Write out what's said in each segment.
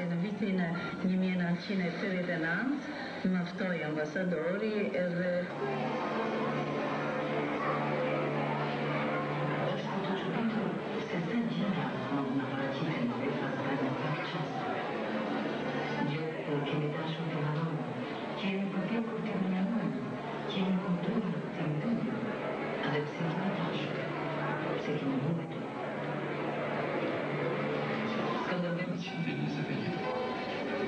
në vitin 1989 më ftoi ambasadori edhe kemi dashur të manon, kemi përpjekur të mënyrën, kemi kundurur të mbyllim, edhe pse kemi dashur, pse kemi luajtur. Skënderbeu 121.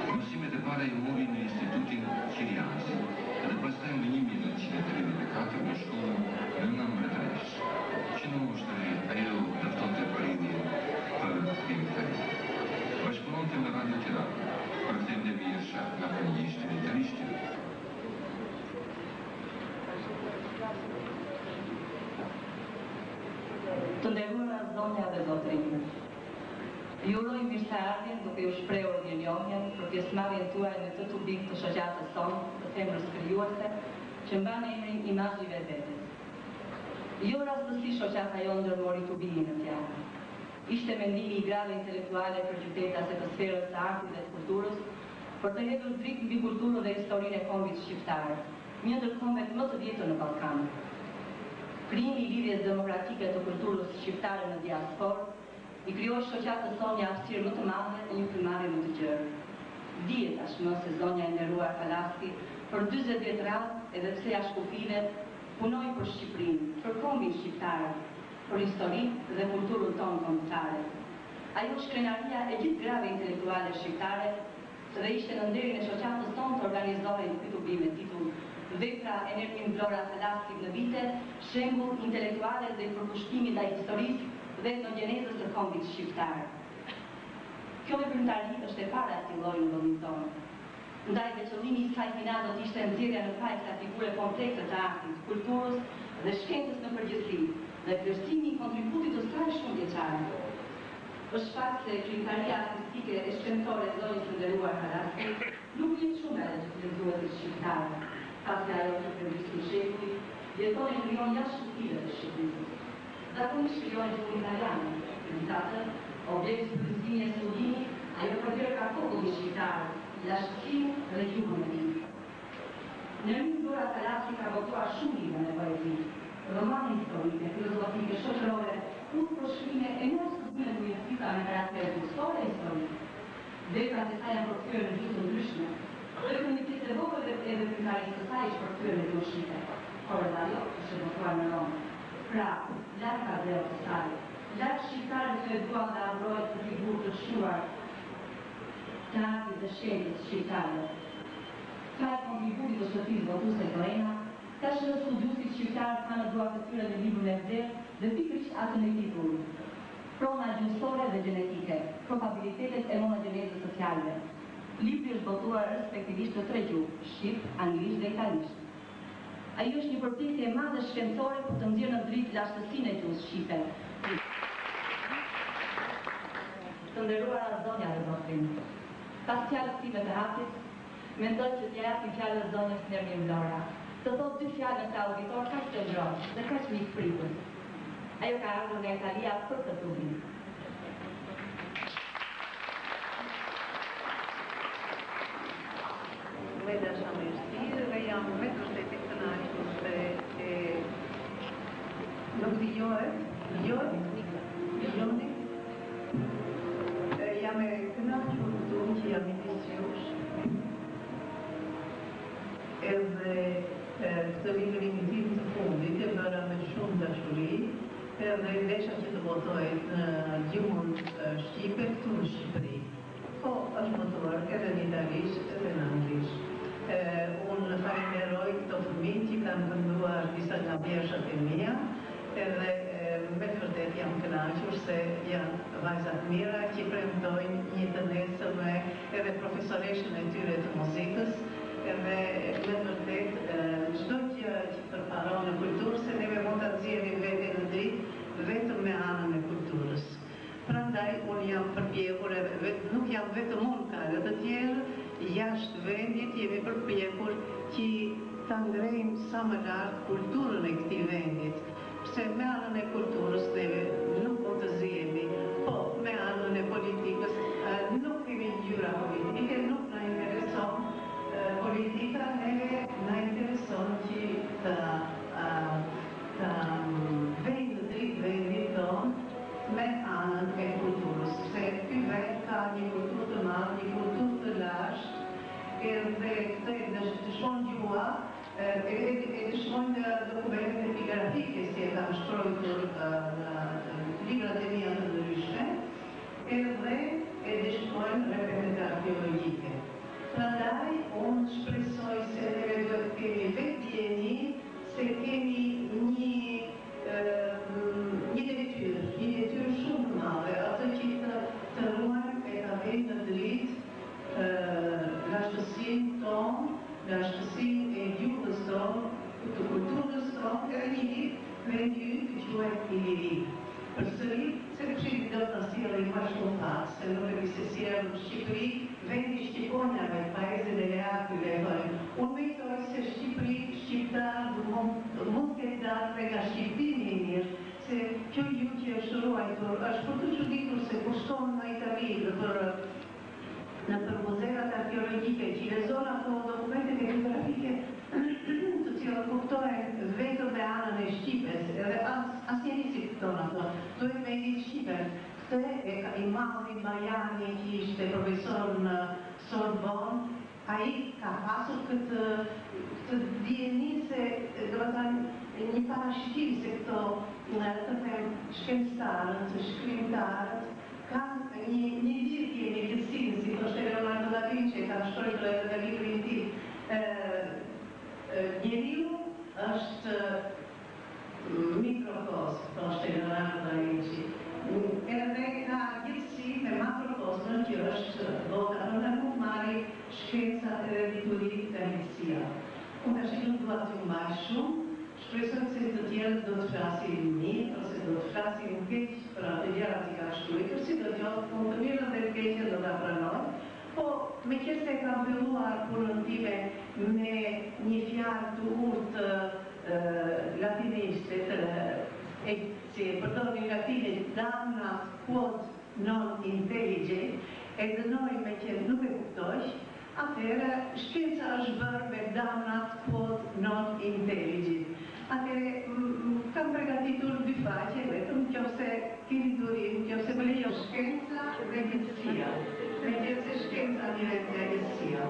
Mësimet e para i mori në Institutin Qirianës dhe pastaj në 1934 në shkollën Nëna Mbretëresh, që në ushtri ajo dëftonte përridhje për krimitarin. Bashkëpunonte me Radio Tirana, për them dhe vjesha nga përgjishtin e të rishtin. Të nderuara zonja dhe zotrinj, ju uroj mirëseardhjen duke ju shprehur mirënjohjen për pjesëmarrjen tuaj në këtë tubik të shoqatës sonë të femrës krijuese që mban emrin Imazhi i vetes. Jo rastësisht shoqata jonë ndërmori tubimin në fjalë. Ishte mendimi i grave intelektuale për qytetas e të sferës të artit dhe të kulturës për të hedhur dritë mbi kulturën dhe historinë e kombit shqiptar, një ndër kombet më të vjetër në Ballkan. Krijimi i lidhjes demokratike të kulturës shqiptare në diasporë i krijoi shoqatës sonë një aftësirë më të madhe e një primare më të gjerë. Dihet tashmë se zonja e nderuar Kalaski për 40 vjet radhë, edhe pse jashtë kufive, punoi për Shqipërinë, për kombin shqiptar, për historinë dhe kulturën tonë kombëtare. Ajo shkrenaria e gjithë grave intelektuale shqiptare dhe ishte në nderin e shoqatës tonë të organizohej ky tubim me titull Vepra e Nermin Vlora Kalaskit në vite, shembull intelektuale dhe i përkushtimi ndaj historisë dhe etnogjenezës së kombit shqiptar. Kjo veprimtari është e para e këtij lloji në vendin tonë. Ndaj veçollimi i saj final do të ishte nxjerrja në fakt të figure komplekse të artit, kulturës dhe shkencës në përgjithësi, dhe vlerësimi i kontributit të saj shumëvjeçare. Është fakt se krijimtaria artistike e shkencore e zonjës së nderuar Kalaski nuk vjen shumë edhe që të lexuesit shqiptar, pasi ajo që përgjithësi shekulli jeton e krijon jashtë kufive të Shqipërisë. Zakonisht krijohen gjuhën italiane, megjithatë, objekti i studimit e studimit, ajo përbër ka popullin shqiptar, jashtësinë dhe gjuhën e tij. Nermin Vlora Kalaski ka botuar shumë libra në poezi, romane historike, filozofike, shoqërore, përshkrime e një studime të mjaftuara me karakter historike e historike. Veprat e saj janë përkthyer në gjuhë të ndryshme, dhe komunitete e vogël e veprimtarisë së saj është përkthyer në gjuhë shqipe. Por edhe ajo është botuar në Romë. Pra, larg ka vlerë të saj, larg shqiptarët që e duan dhe adhurojnë të figurë të shuar të artit dhe shkencës shqiptare. Ka e kontributit të shërbimit botuese Lorena, ka shënë studiusit shqiptar ka në duart të tyre në librin e vlerë dhe pikërisht atë në titull. Prona gjymësore dhe gjenetike, probabilitetet e monogjenezës së fjalëve. Libri është botuar respektivisht në 3 gjuhë, shqip, anglisht dhe italisht. Ai është një përpjekje e madhe shkencore për të nxjerrë në dritë lashtësinë e gjuhës shqipe. Të nderuara zonja dhe zotrinj, pas fjalës time të hapjes, mendoj që t'ja japim fjalën zonjës Nermin Vlora. Të thotë 2 fjalë në auditor kaq të ngrohtë dhe kaq mikpritës. Ajo ka ardhur nga Italia për të tubim. Me dasha mirësi dhe jam me të shtetit të kënaqur se nuk dëgjohet, dëgjoni. Jam e kënaqur që jam midis jush. Edhe këtë librin tim të fundit e bëra me shumë dashuri, edhe desha që të votoj në gjuhën shqipe këtu në Shqipëri. Po, është votuar edhe në italisht edhe në anglisht. Unë falenderoj këto fëmijë që kanë kënduar disa nga vjershat e mia, edhe me të vërtet jam kënaqur se janë vajza të mira që premtojnë një të nesërme edhe profesoreshën e tyre të muzikës, edhe me të vërtet çdo gjë që përparon në kulturë se neve mund ta nxjerrim veten në dritë vetëm me anën e kulturës. Prandaj unë jam përpjekur, nuk jam vetëm unë, ka edhe të tjerë jashtë vendit jemi përpjekur që ta ngrejmë sa më lart kulturën e këtij vendit. Pse me anën e kulturës neve nuk mund të zihemi, po me anën e politikës nuk kemi gjë natyra politike, nuk na intereson politika, neve na intereson që të vejnë të dritë vendit tonë me anën e kulturës, se ky vend ka një kulturë të madhe, një kulturë të lashtë, edhe këtë e dëshmon gjua, e dëshmojnë dokumentet epigrafike si e kam shkruar në librat e mia të ndryshme, edhe e dëshmojnë referencat arkeologjike. Prandaj, unë shpresoj se neve duhet kemi vetdjeni se kemi një detyrë shumë të madhe, atë që të ruajmë e ta vejmë në dritë lashtësinë tonë, lashtësinë e gjuhës tonë, të kulturës tonë, edhe një vendi ynë të quhet Iliri. Përsëri, se këshilli do të sjellë më shumë fat, se nuk e di se si në Shqipëri, vendi shqiponjave, paesin e leatyve e thojnë. Unë mendoj se Shqipëri, shqiptar, mund ketë dalë nga shqiptimi i mirë, se kjo gjuhë që është ruajtur, është për të çuditur se kushton në Itali në muzeat arkeologjike që lexon ato dokumentet epigrafike të cilat kuptojnë vetëm me anën e Shqipes, edhe asnjëri si kupton ato, duhet me ditë Shqipen. Këtë e Imami Bajani që ishte profesor në Sorbonne, ai ka pasur këtë dijeni se do të thënë një parashikim se këto të them shkencëtarët, shkrimtarët kanë një lidhje me gjithësinë, si thoshte Leonardo da Vinci, ka shkruar në librin e tij. Njeriu është mikrokosm, thoshte Leonardo da Vinci. Edhe ka gjithësi me makrokosmën që është bota, nuk marri shkencat edhe diturit të njësia. Unë tash nuk dua të mbaj shumë, shpresoj se të tjerët do të flasin mirë, ose do të flasin keq për atë gjëra që ka shkruar, si do të thotë, punë të mirën dhe të keqen do ta pranoj. Po, me që se kam filluar punën time me një fjalë të urtë latiniste, që përdorin latinisht damna quod non intelligent, e dënoj me që nuk e kuptosh, atëherë shkenca është bërë me damna quod non intelligent. Atëherë kam përgatitur dy faqe, vetëm nëse keni durim, nëse më lejo shkenca dhe gjithësia. Nëse shkenca njëhet nga gjithësia.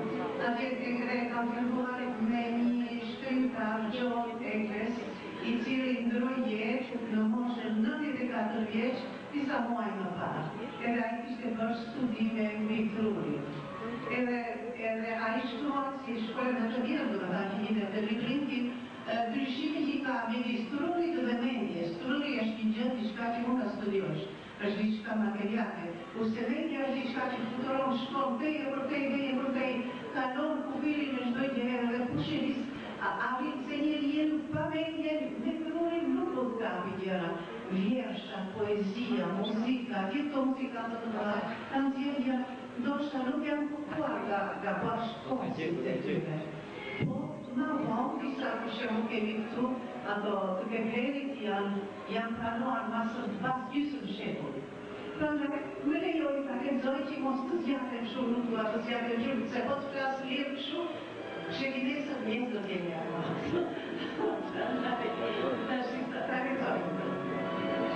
Atëherë kam filluar me një shkrimtar John Eccles, i cili ndroi jetë në moshën 94 vjeç, disa muaj më parë. Edhe ai kishte bërë studime mbi trurin. Edhe ai shkruan si shkruan në të mirë, do të thënë që një të librin tim, ndryshimi që ka midis trurit dhe mendjes. Truri është një gjë diçka që mund ta studiosh, është diçka materiale. Kurse mendja është diçka që fluturon, shkon përtej, kalon kufilin në çdo gjë dhe pushiris. Arrit se njeriu pa mendje me trurin nuk do të kapi gjëra. Vjersha, poezia, muzika, gjithë muzikantët të mëdha kanë gjëra ndoshta nuk janë kuptuar nga bashkëkohësit e tyre. Po, ma vonë, disa për shembull kemi këtu, ato të Keplerit janë pranuar pas gjysmë shekulli. Prandaj, më lejoni ta lexoj që mos të zgjatem shumë, nuk dua të zgjatem shumë, se po të flas lirë shumë, shënjesa vjen do të jemi akoma. Ta lexoj.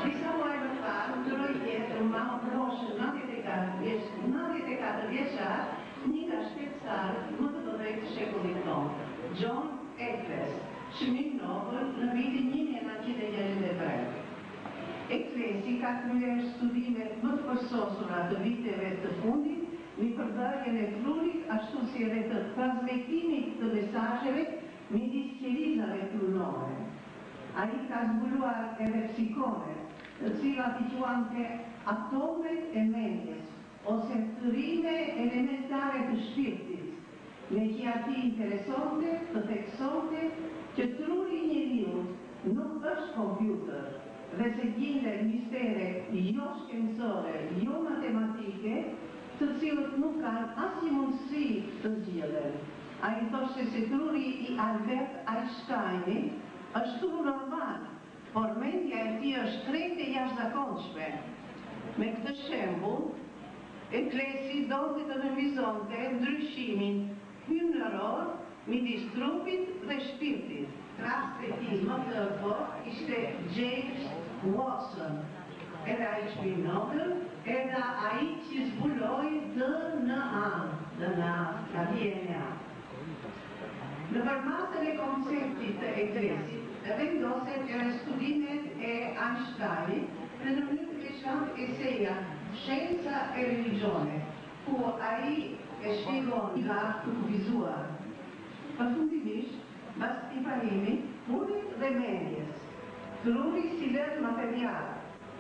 Disa muaj më parë, ndroi jetë ma moshën 94 vjeçar, një nga shkencëtarët më të mëdhenj të shekullit tonë, John Eccles, çmim Nobel në vitin 1963. Ecclesi ka kryer studimet më të përsosura të viteve të fundit në përbërjen e trurit, ashtu si edhe të transmetimit të mesazheve midis qelizave trunore. Ai ka zbuluar edhe psikone, të cilat i quante atomet e mendjes, ose thërrime elementare të shpirtit, me që ati interesonte të theksonte që truri i njeriut nuk është kompjuter, dhe se gjendet mistere jo shkencore, jo matematike, të cilët nuk kanë asnjë mundësi të zgjidhen. Ai thoshte se truri i Albert Einsteinit është tru normal, por mendja e tij është krejt e jashtëzakonshme. Me këtë shembull, Eklesi donte të nënvizonte ndryshimin hymnëror midis trupit dhe shpirtit. Rasti I tij më të fortë ishte James Watson. Era ai shpinotër, era ai që zbuloi DNA, la DNA. Në përmasën e konceptit të eklesit, vendosen studimet e Einsteinit në mënyrë të veçantë eseja Scienza e religione, ku ai e shpjegon nga të kufizuar. Përfundimisht, mbas Ibrahimi, Murit dhe mendjes. Trupi si vetë material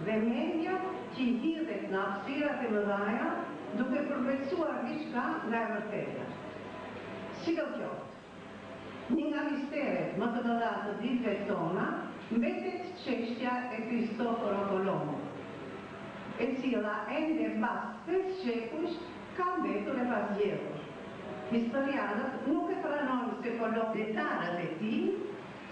dhe mendja që I hidhet në hapësirat e mëdhaja duke përveçuar diçka nga e vërteta. Si do qoftë, një nga misteret më të mëdha të ditëve tona mbetet çështja e Cristoforo Colombo, e cila ende mbas 5 shekuj ka mbetur e pazgjedhur. Historianët nuk e pranojnë se Colombo detarët e tij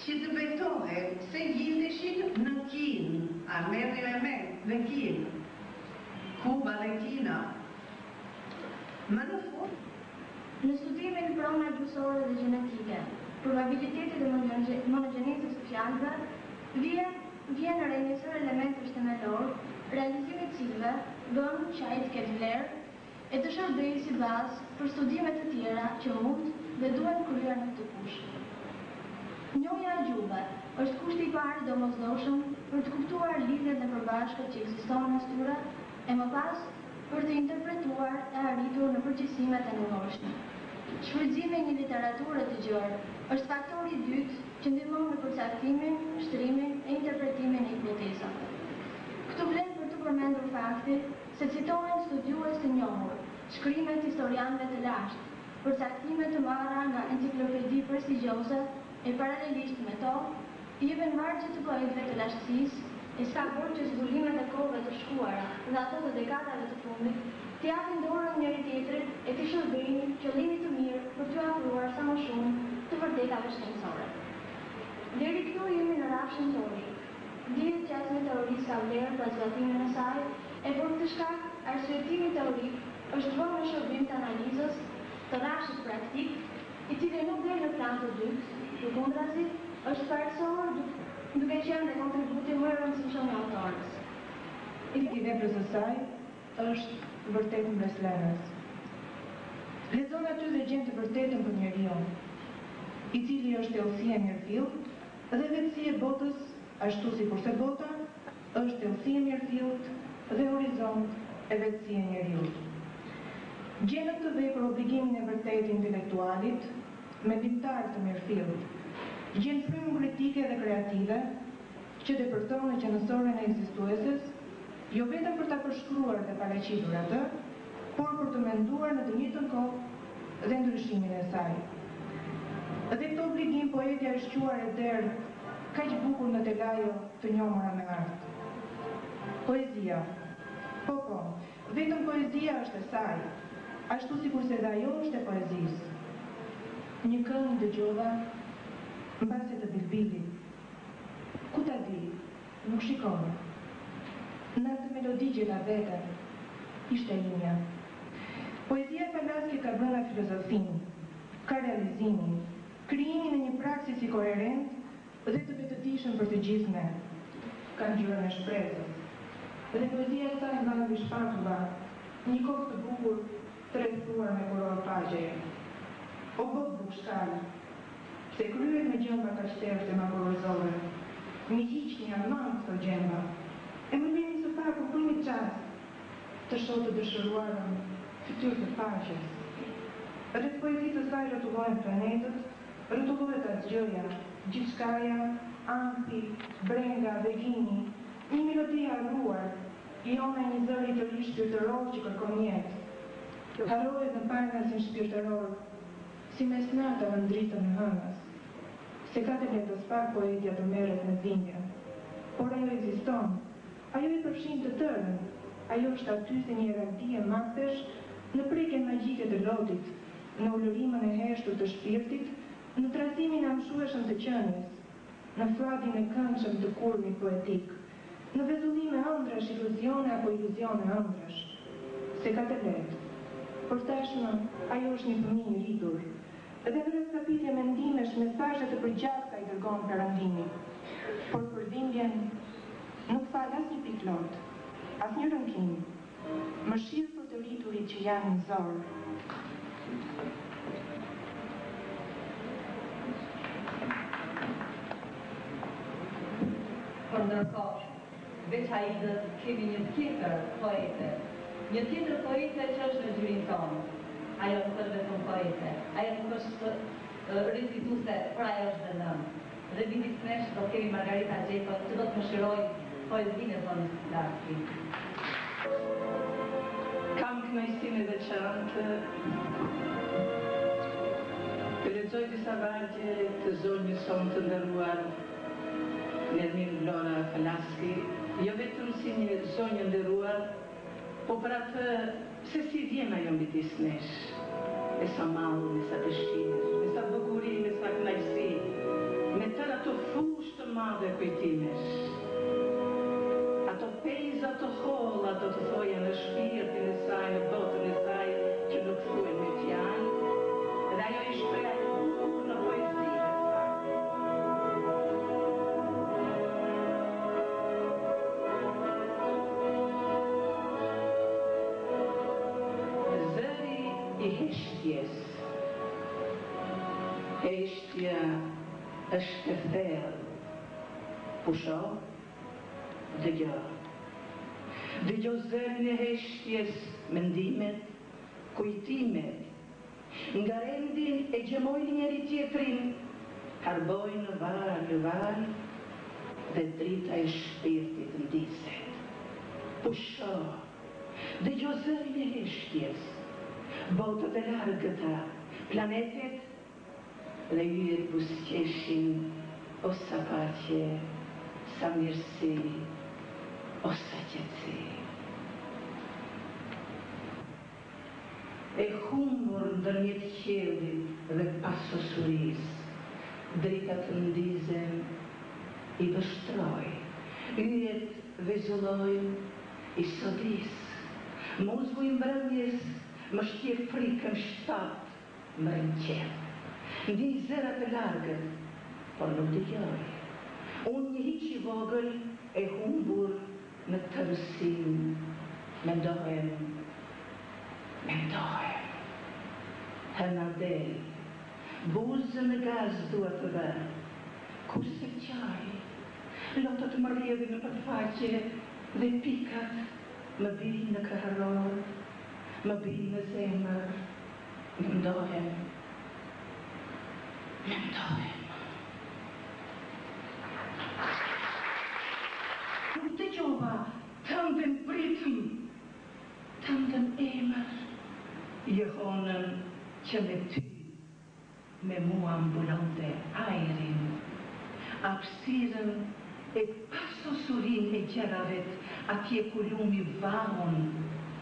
që të betohen se gjindeshin në Kinë, a merri element në Kinë, Kuba dhe Kina. Më në fund, në studimin prona gjysore dhe gjenetike, probabilitetet e monogjenisë së fjalëve, vjen në rejnësër elementësh themelor, realizimi I cilëve bën që ai të ketë vlerë e të shërbejë si bazë për studimet të tjera që mund dhe duhen kryer në këtë fushë. Njohja e gjuhëve është kushti I parë I domosdoshëm për të kuptuar lidhjet e përbashkët që ekzistojnë mes tyre e më pas për të interpretuar e arritur në përgjithësimet e nevojshme. Shfrytëzimi I një literature të gjerë është faktori I dytë që ndihmon në përcaktimin, shtrimin e interpretimin e hipotezave. Këtu vlen për të përmendur fakti se citohen studiues të njohur, shkrimet historianëve të lashtë, përcaktime të marra nga enciklopedi prestigjioze e paralelisht me to, jepen margje të poetëve të lashtësisë e s'ka bërë që zbulimet e kohëve të shkuara dhe ato të dekadave të fundit të japin dorën njëri tjetrit e të shërbejnë qëllimit të mirë për t'u afruar sa më shumë të vërtetave shkencore. Deri këtu jemi në rafshin teorik. Dihet që asnjë teori s'ka vlerë për zbatimin e saj, e për këtë shkak arsyetimi teorik është vënë në shërbim të analizës të rafshit praktik, I cili nuk del në plan të dytë, përkundrazi, është parësor duke qenë dhe kontributi më I rëndësishëm I autorës. I veprës së saj është vërtet mbreslënës. Lexon aty dhe gjen të vërtetën për njeriu, I cili është thellësia e mirëfillt dhe vetësia e botës, ashtu sikurse bota është thellësia e mirëfillt dhe horizont e vetësia e njeriut. Gjen në këtë vepër obligimin e vërtetë intelektualit, mendimtar të mirëfillt. Gjen frymën kritike dhe kreative që depërton në qenësoren e ekzistueses, jo vetëm për ta përshkruar dhe paraqitur atë, por për të menduar në të njëjtën kohë dhe ndryshimin e saj. Dhe këtë obligim poetja është quar e derë kaq bukur në telajo të njohura me art. Poezia. Po, vetëm poezia është e saj, ashtu sikurse dhe ajo është e poezisë. Një këngë dëgjova mbase të bilbilit. Ku ta di, nuk shikova. Në atë melodi që la vete, ishte imja. Poezia e Palaski ka brenda filozofinë, ka realizimin, krijimin e një praksisi koherent dhe të vetëdijshëm për të gjithë ne. Ka ngjyrën e shpresës. Dhe poezia e saj nga mbi shpatula, një kokë të bukur të rrethuar me kurorë pagjeje. O botë bukshkallë, se kryet me gjëmba ka shterte ma korozove, mi hiq një arman këto gjëmba, e më lini së paku për një qast të shoh të dëshëruarën fytyrë të paqes. Rreth poezisë së saj rrotullohen planetët, rrotullohet asgjëja, gjithçkaja, ampi, brenga, vegini, një melodi e harruar, jona një zëri të ri shpirtëror që kërkon jetë. Harrohet në parnasin shpirtëror, si mes natave ndritën në hënës. Se ka të letës pak poetja të merret me dhimbje. Por ajo ekziston, ajo I përfshin të tërën, ajo është aty si një radi e madhesh në prekjen magjike të lotit, në ulërimën e heshtur të shpirtit, në trazimin e amshueshëm të qenies, në fladin e këndshëm të kurmit poetik, në vezullime ëndrash, iluzione apo iluzione ëndrash. se ka të letë. Por tashmë, ajo është një fëmijë i rritur, dhe rreth kapitje mendimesh mesazhe të përgjithshme i dërgon Perëndimi. Por për dhimbjen nuk fal asnjë pikë lot, asnjë rënkim, mëshirë për të rriturit që janë në zorë. Por ndërkohë, veç Aidës kemi një tjetër poete që është në gjyrin tonë. Ajo nuk është vetëm poete, ajo nuk është recituse, por ajo është dhe nëmë. Dhe midis nesh do kemi Margarita Gjeko që do të më shiroj poezinë e zonës Laski. Kam kënaqësinë e veçantë të lexoj disa vargje të zonjës sonë të nderuar Nermin Vlora Falaski, jo vetëm si një zonjë nderuar, po për atë se si vjen ajo midis nesh, me sa mallë, me sa dëshirë, me sa bukuri, me sa kënaqësi, me tërë ato fushë të madhe kujtimesh, ato pejza të holla do të thoja në shpirtin e saj, në botën e saj, që nuk thuhen me fjalë, dhe ajo i shpreh në poezinë e saj. I heshtjes. Heshtja është e thellë. Pusho, dëgjo. Dëgjo zërin e heshtjes, mendimet, kujtimet. Nga rendin e gjemojnë njëri tjetrin, harbojnë në val, dhe drita e shpirtit ndiset. Pusho, dëgjo zërin e heshtjes. Botët e largëta, planetet dhe yjet busqeshin, o sa paqe, sa mirësi, o sa qetësi. E humbur ndërmjet qiellit dhe pasosurisë, drita të ndizen, i vështroj, yjet vezullojnë, i sodis, muzgu i mbrëmjes, më shtje frikën shtatë më rënqen. Ndi zërat e largët, por nuk dëgjoj. Unë një hiq i vogël e humbur në tërësim. Mendohem. Hënadel, buzën në gaz dua të dhe, kurse qaj, lotët më rjedhin në përfaqe dhe pikat më binë në këharor. Më binë në zemër, mendohem. Nuk të gjova, tëndën pritëm, tëndën emër, jehonën që me ty, me mua mbulonte ajrin, apsiren e pasosurin e gjeravet, atje ku lumi vaun,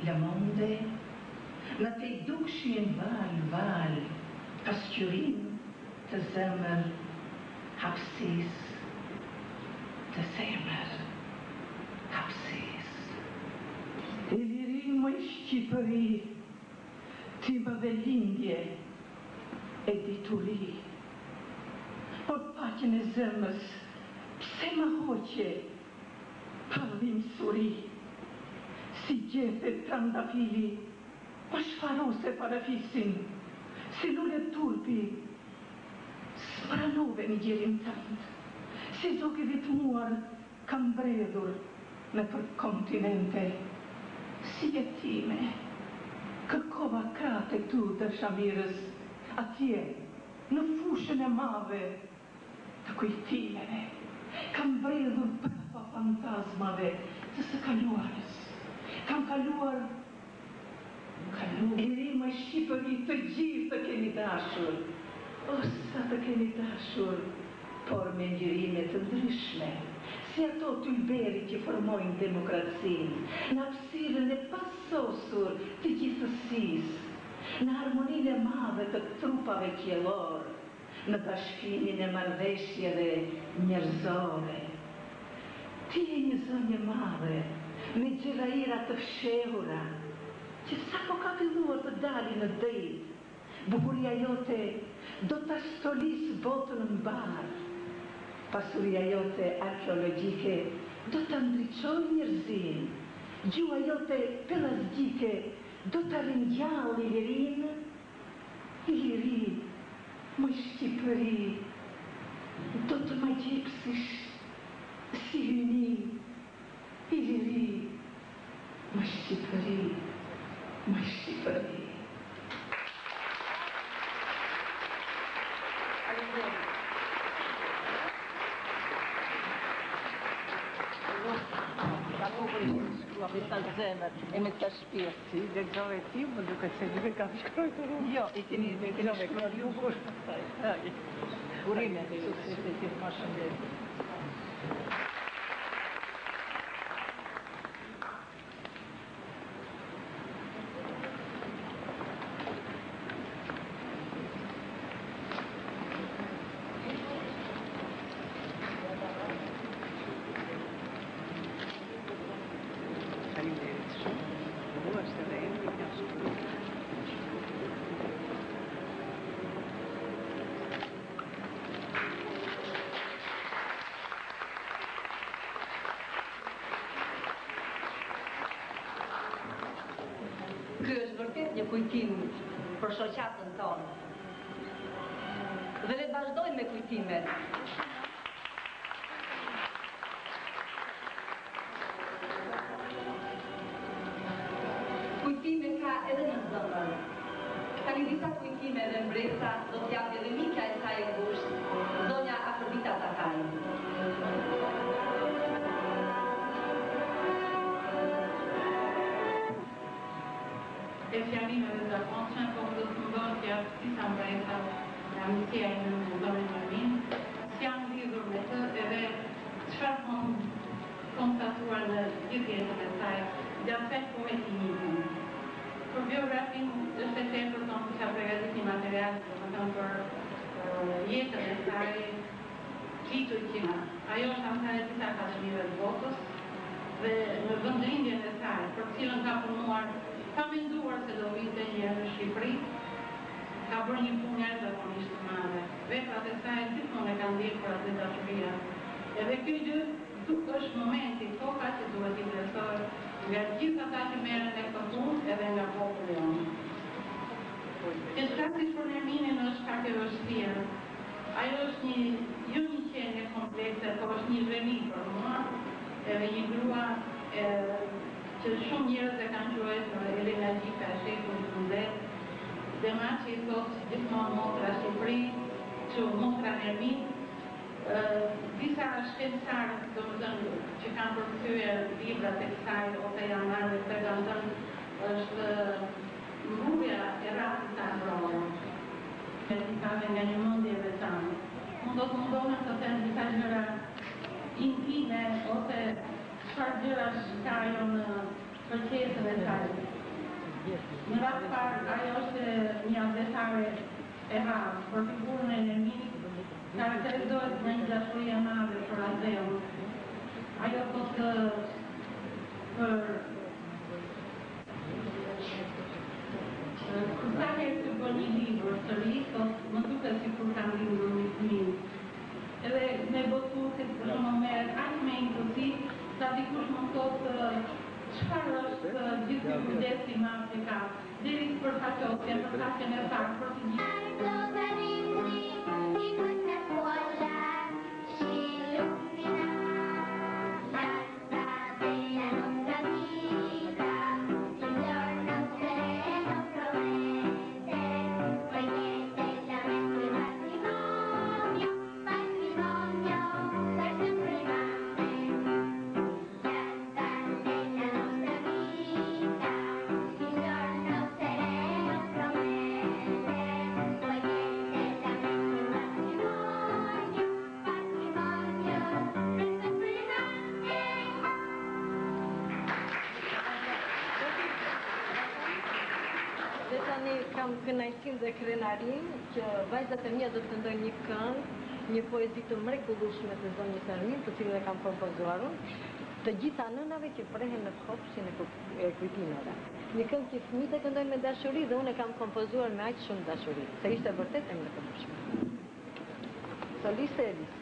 lëmonde, në te dukshin val, pasqyrin të zemër, hapsis, të zemër, hapsis. E lirin më i Shqipëri, ty më dhe lindje, e dituri, por paqen e zemës, pse më hoqe, parlim suri, si gjethet trandafili, po shfarose parafisin, si lullet turpi, spranove një gjerim tënd, si zoke vitmuar kam bredhur me për kontinente, si jetime, kërkova krate tu dërshamirës, atje, në fushën e madhe të kujtimeve, kam bredhur prafa fantazmave të së kaluarës, kam kaluar, Iri më Shqipëri të gjithë të keni dashur, o sa të keni dashur, por me ngjyrime të ndryshme, si ato tulberi që formojnë demokracinë, në hapësirën e pasosur të gjithësisë, në harmoninë e madhe të trupave qiellor, në bashkimin e marrëveshjeve njerëzore. Ti je një zonjë madhe, me gjëraira të fshehura, që sa po ka filluar të dali në drejt, bukuria jote do të stolis botën në barë. Pasuria jote arkeologjike do të ndriçoj njerëzin. Gjua jote pelazgjike do të ringjall lirinë. Liri, më Shqipëri, do të më gjepsish si hyni. Liri, më Shqipëri, më Shqipëri. Sa zemër e me të shpirt. Si, lexove ti, më duket se nuk e kam shkruar të rrugë. Jo, i keni lexove kërë ju kur. Urime, sukses e ti ma shëndet. Ky është vërtet një kujtim për shoqatën tonë. Dhe le të vazhdojmë me kujtimet. Kujtime ka edhe në zëmbër. Tani disa kujtime edhe mbresa do t'japë edhe mika e saj e ngushtë, zonja Afrodita Takaj. E fjalimeve të zakonshme, po do të mundohet që disa mbresa nga amësia e në zonën Nermin, s'janë lidhur me të edhe çfarë konstatuar në gjithë jetën e saj, gjatë vetë poetimizmin. Për biografinë është e tepër tonë kisha përgatit një material, domethënë për jetën e saj, titull që ajo është anëtare e disa akademive të botës dhe në vendrindjen e saj, për cilën ka punuar. Ka menduar se do vinte një herë në Shqipëri, ka bërë një punë jashtëzakonisht të madhe. Veprat e saj gjithmonë e kanë ndjekë për atë dashuria. Edhe ky është momenti, koha që duhet i vlerësoj nga gjithë ata që merren me këtë punë edhe nga populli jonë. Që flasis për Nerminin është kaq e vështirë. Ajo është jo një qenie komplekse, por është një zhvemi për mua, edhe një grua që shumë njerëz e kanë quajtur Elena Gjika, shefu i Fundet, dhe ma që i thotë gjithmonë motra Shqipëri, që motra Nermin, disa shkencëtarë, domethënë, që kanë përkthyer librat e kësaj ose janë marrë të kanë thënë është mbrojtja e rastit të Andromeda. Vertikale nga një mendje veçantë. Mund do të mundohem të them disa gjëra intime ose çfarë gjërash ka ajo në procesën e saj. Në rast parë, ajo është një adresare e rrallë për figurën e Nerminit, karakterizohet nga një dashuri e madhe për azeun. Ajo thotë për kur sa herë të bën një libër të ri, thotë më duket sikur kam lindur një fëmijë. Edhe me botuket për shembull merret aq me impulsiv, sa dikush më thotë çfarë është gjithë ky kujdesi i madh që ka, deri për faqosjen, për faqen e saktë, për të gjithë. Kam kënaqësinë dhe krenarinë që vajzat e mia do të këndojnë një këngë, një poezi të mrekullueshme të zonjës Nermin, të cilën e kam propozuar unë, të gjitha nënave që prehen në kopshtin e kujtimeve. Një këngë që fëmijët e këndojnë me dashuri dhe unë e kam kompozuar me aq shumë dashuri, se ishte vërtet e mrekullueshme. Soliste Elis.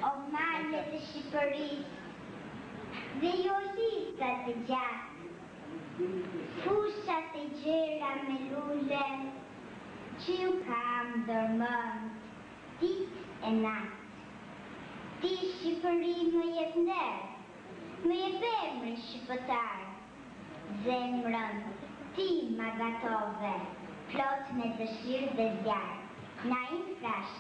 O malet e Shqipërisë, dhe jo listat e gjatë, fushat e gjera me lule, që ju kam dërmën, ditë e natë. Ti Shqipëri më jep nder, më jep emrin shqiptar, zemrën ti ma gatove, plot me dëshirë dhe zjarë. Naim Frash.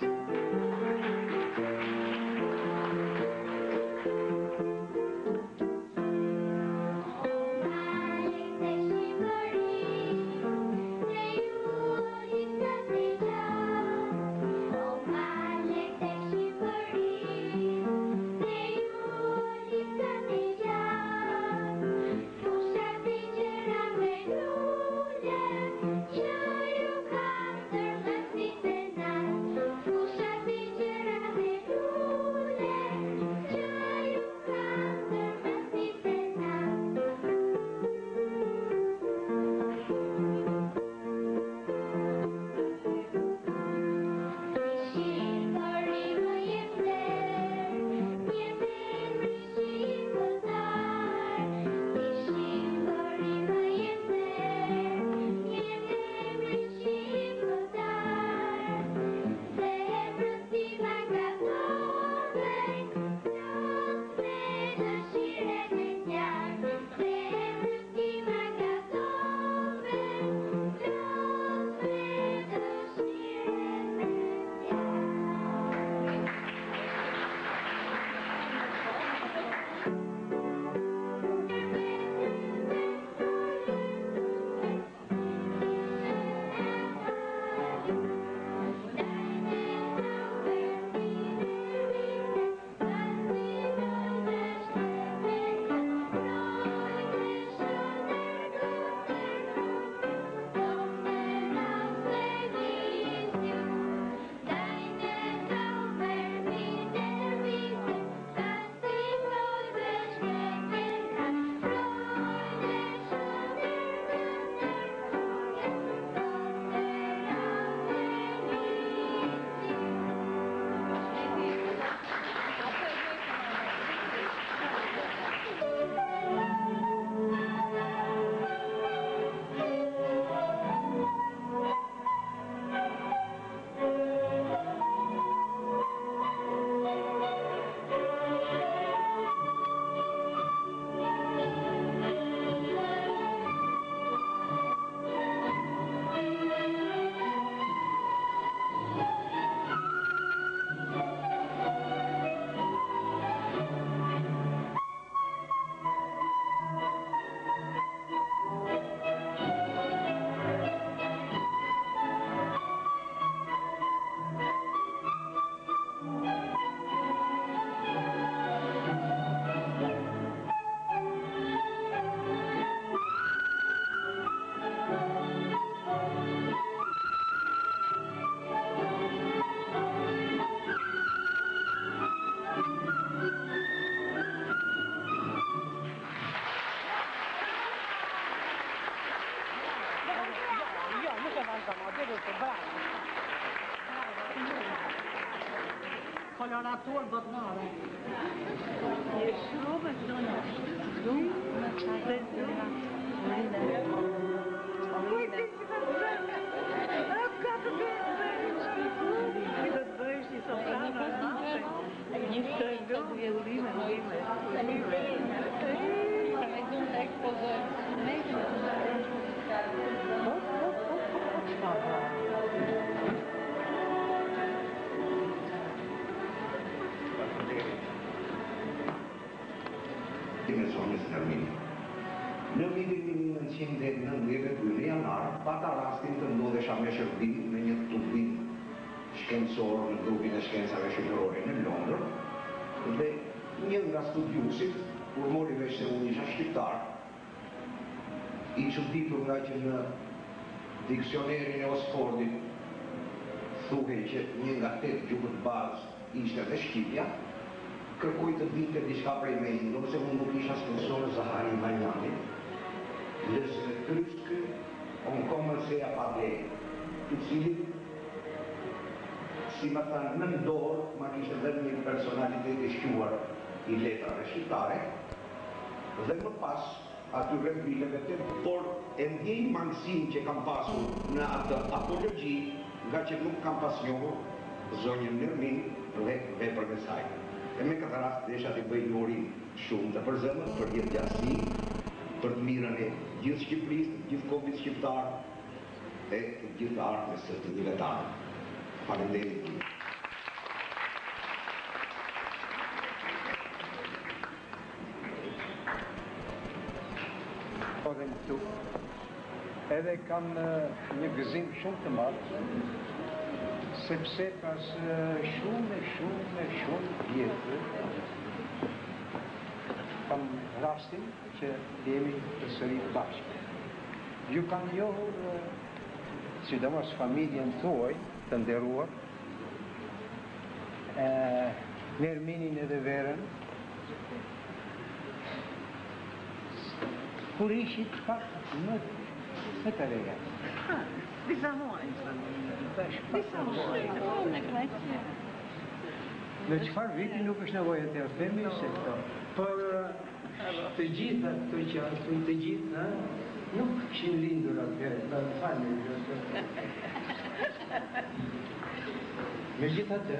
Pusha kolorator botnore. Je shumë zonë. Shumë më çaj. Në vitin 1992 janar, pata rastin të ndodhesha me shërbim në një tubim shkencor në grupin e shkencave shqiptërore në Londër dhe një nga studiusit, kur mori vesh se unë isha shqiptar, i çuditur nga që në diksionerin e Oxfordit thuhej që një nga 8 gjuhët bazë ishte dhe Shqipja, kërkoj të dinte diçka prej meje, nëse unë nuk isha sponsor Zahari Majnani, lësë në tryftë on kommer se a padle, të cilit, si më thanë, në ndorë, ma kishte dhe një personalitet i shquar i letrave shqiptare, dhe më pas atyre bileve të, por e ndjej mangësin që kam pasur në atë apologji, nga që nuk kam pas njohur zonjën Nermin dhe veprën e saj. E me këtë rast desha të bëj një urim shumë të përzemër për jetë gjasi, për të mirën e gjithë Shqipërisë, të gjithë kopit shqiptar e të gjithë artës të diletarë. Faleminderit. Edhe kam një gëzim shumë të madh, sepse pas shumë vjetë kam rastin që jemi përsëri bashkë. Ju kam njohur, sidomos familjen tuaj të nderuar, Nerminin edhe Verën, kur ishit pak më të reja. Disa muaj. Në çfarë viti nuk është nevojë të themi se këto. Por të gjitha këto që ashtu të gjitha nuk kishin lindur atëherë, në falë. Megjithatë,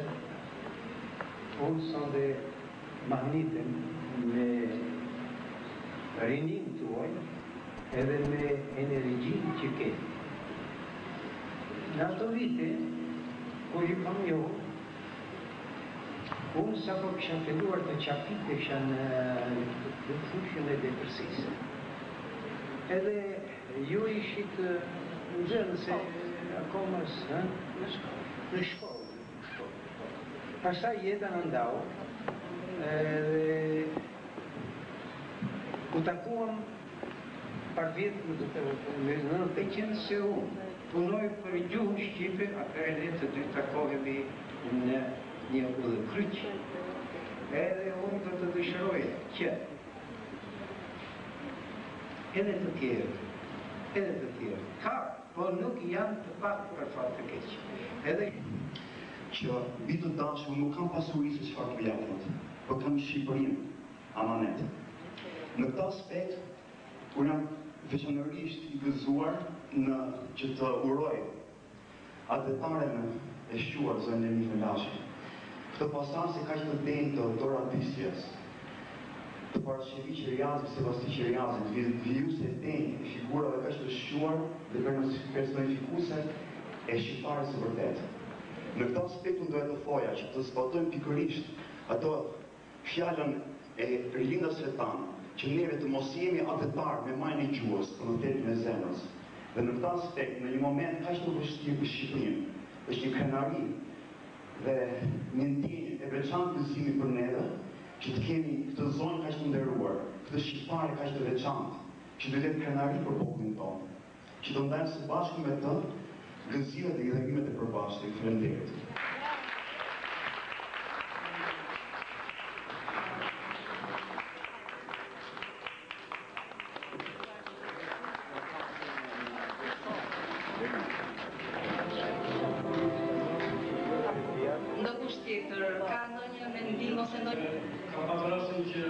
unë sonde magnitem me rinin tuaj edhe me energjin që keni. Në ato vite, kur ju kam njohur, unë sa po kisha filluar të qapitesha në fushën e depërsisë. Edhe ju ishit nxënëse akoma në shkollë. Pastaj jeta në ndau, u takuam par vjetë në të qenë se unë punoj për gjuhën Shqipe, atëherë ne të dy takohemi në një udhëkryq. Edhe unë do të dëshiroja që edhe të tjerë, ka, por nuk janë të pak për fat të keq. Edhe që bitë dashur nuk kam pasuri se çfarë të japët, por kam Shqipërinë amanet. Në këtë aspekt, kur jam veçanërisht i gëzuar në që të uroj adetaren e shquar zënë e një Lashi. Këtë pastan se ka që të denjë të Dora Bistjes, të Parashevi Qeriazit, Sebasti Qeriazit, vijuse e denjë, figura dhe ka që të shquar dhe personifikuse e shqiptarës së vërtetë. Në këtë aspektu do e të thoja që të zbatojmë pikërisht ato fjallën e rilindas Svetan, që neve të mos jemi adetar me majnë e gjuhës për në terin e zemrës. Dhe në këtë aspekt, në një moment ka që të vështirë për Shqipërinë, është një krenari dhe një ndjenjë e veçantë gëzimi për neve, që të kemi këtë zonë ka që të nderuar, këtë shqiptare ka që të veçantë, që të jetë krenari për popullin tonë, që të ndajmë së bashku me të gëzimet dhe idhërimet e përbashkët. Faleminderit. Ndonjë tjetër ka Kam pasur rastin që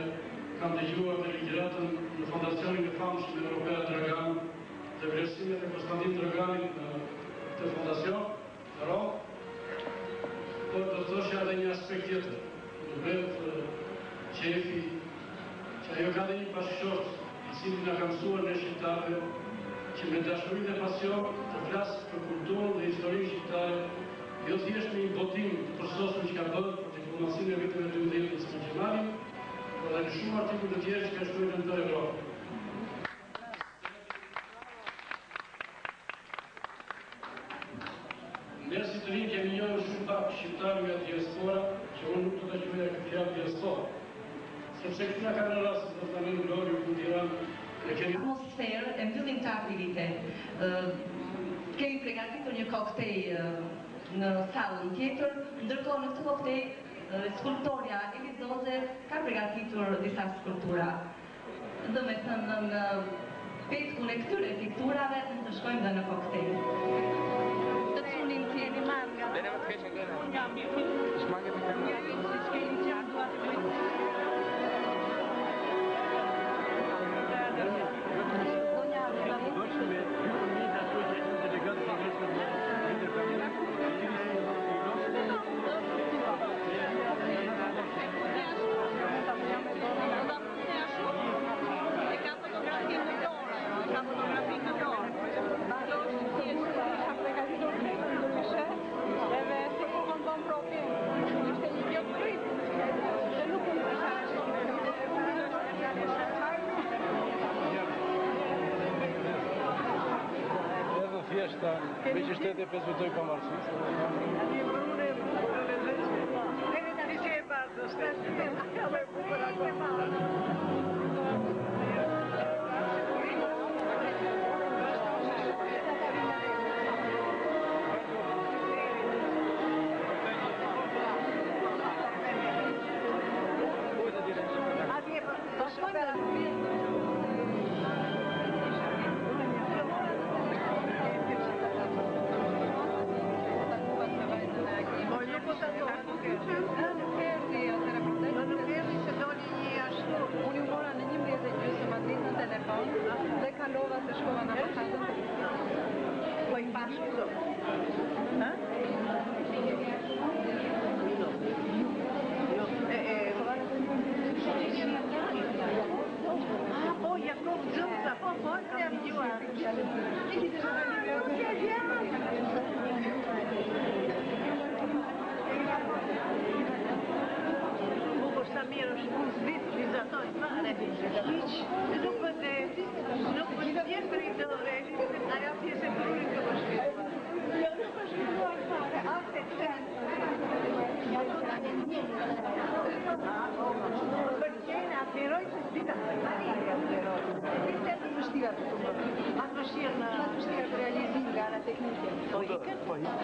kam dëgjuar me ligjëratën në fondacionin e famshëm Europea Dragan dhe vlerësimet e Konstantin Draganit në këtë fondacion, por do të thoshja edhe një aspekt tjetër. Në vetë qefi që ajo ka dhe një bashkëshort i cili na ka mësuar ne shqiptarëve që me dashurinë e pasion të flasë për kulturën dhe historinë shqiptare, jo thjesht me një botim të përsosur që ka bërë për diplomacinë e viteve 12 të Gjermanisë, por edhe në shumë artikuj të tjerë që ka shkruar në tërë Evropën. Ne si të rinj kemi njohur shumë pak shqiptarë nga diaspora, që unë nuk do ta quaja këtë fjalë diaspora. Sepse këtu na kanë rast të të në Lori në Tiranë, ne kemi atmosferë e mbyllim të aktivitet. Kemi përgatitur një koktejl në sallën tjetër, ndërkohë në këtë koktejl skulptorja Elizoze ka përgatitur disa skulptura. Dhe me thënë në petkun e këtyre pikturave të shkojmë dhe në koktejl. Të cunim të jeni manga. Bene më të keqen dhe në. Shmange të keqen. Ja vjetë që shkeli qatë duat të bëjtë. Me që shtete pesvetoj pa marxistë. Ti që e bardë, shtetë, ka me bukër akoma. Realizim gara teknike. Po ikën? Po ikën.